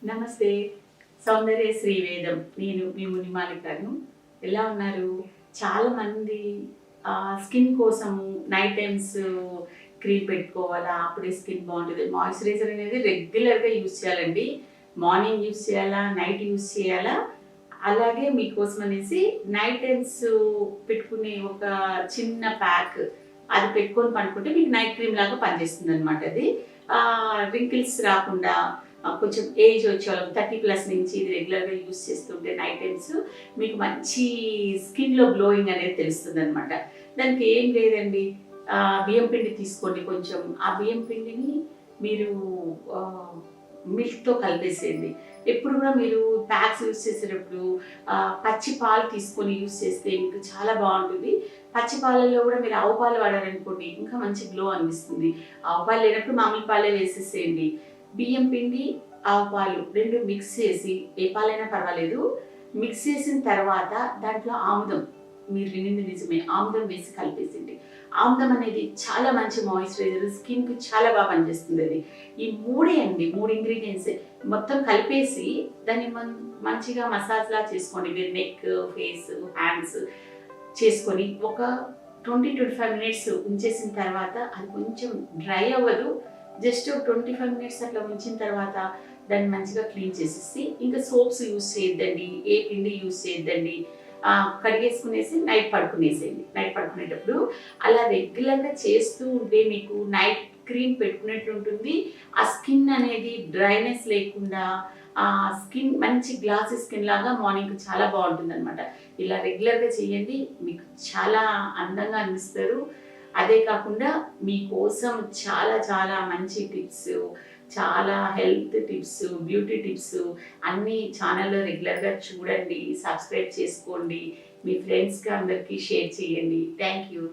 నమస్తే. సౌందర్య శ్రీవేదం. నేను మీ మునిమాలికను. ఎలా ఉన్నారు? చాలామంది స్కిన్ కోసము నైట్ టైమ్స్ క్రీమ్ పెట్టుకోవాలా? అప్పుడే స్కిన్ బాగుంటుంది. మాయిశ్చరైజర్ అనేది రెగ్యులర్‌గా యూజ్ చేయాలండి. మార్నింగ్ యూజ్ చేయాలా? నైట్ యూజ్ చేయాలా? అలాగే మీకోసం అనేసి నైట్ టైమ్స్ పెట్టుకునే ఒక చిన్న ప్యాక్ అది పెట్టుకొని పడుకుంటే మీకు నైట్ క్రీమ్ లాగా పనిచేస్తుందనమాట అది. రింకిల్స్ రాకుండా కొంచెం ఏజ్ వచ్చే వాళ్ళకి 30+ నుంచి ఇది రెగ్యులర్‌గా యూజ్ చేస్తుంటే నైట్ టైమ్స్ మీకు మంచి స్కిన్‌లో గ్లోయింగ్ అనేది తెలుస్తుందనమాట. దానికి ఏం లేదండి, బియ్యం పిండి తీసుకోండి కొంచెం. ఆ బియ్యం పిండిని మీరు మిల్క్‌తో కలిపేసేయండి. ఎప్పుడు కూడా మీరు ప్యాక్స్ యూజ్ చేసేటప్పుడు పచ్చి పాలు తీసుకొని యూజ్ చేస్తే మీకు చాలా బాగుంటుంది. పచ్చి పాలల్లో కూడా మీరు ఆవు పాలు వాడారనుకోండి ఇంకా మంచి గ్లో అనిపిస్తుంది. ఆవు పాలు లేనప్పుడు మామూలు పాలే వేసేసేయండి. బియ్యం పిండి, ఆవు పాలు 2 మిక్స్ చేసి, ఏ పాలైనా పర్వాలేదు, మిక్స్ చేసిన తర్వాత దాంట్లో ఆముదం, మీరు వినింది నిజమే, ఆముదం వేసి కలిపేసింది. ఆముదం అనేది చాలా మంచి మాయిశ్చరైజర్, స్కిన్కి చాలా బాగా పనిచేస్తుంది అది. ఈ మూడే అండి, 3 ఇంగ్రీడియంట్స్ మొత్తం కలిపేసి దాన్ని మంచిగా మసాజ్లా చేసుకోండి. మీరు నెక్, ఫేస్, హ్యాండ్స్ చేసుకొని ఒక 20-25 మినిట్స్ ఉంచేసిన తర్వాత అది కొంచెం డ్రై అవ్వదు. జస్ట్ 25 మినిట్స్ అట్లా ఉంచిన తర్వాత దాన్ని మంచిగా క్లీన్ చేసేసి, ఇంకా సోప్స్ యూజ్ చేయొద్దండి, ఏ పిండి యూజ్ చేయొద్దండి. కడిగేసుకునేసి నైట్ పడుకునేసేయండి. నైట్ పడుకునేటప్పుడు అలా రెగ్యులర్గా చేస్తూ ఉంటే మీకు నైట్ క్రీమ్ పెట్టుకున్నట్టు ఉంటుంది. ఆ స్కిన్ అనేది డ్రైనెస్ లేకుండా ఆ స్కిన్ మంచి గ్లాసీ స్కిన్ లాగా మార్నింగ్ చాలా బాగుంటుంది అనమాట. ఇలా రెగ్యులర్గా చేయండి, మీకు చాలా అందంగా అనిపిస్తారు. అదే కాకుండా మీకోసం చాలా చాలా మంచి టిప్స్, చాలా హెల్త్ టిప్స్, బ్యూటీ టిప్స్ అన్నీ ఛానల్లో రెగ్యులర్గా చూడండి, సబ్స్క్రైబ్ చేసుకోండి, మీ ఫ్రెండ్స్కి అందరికీ షేర్ చేయండి. Thank you.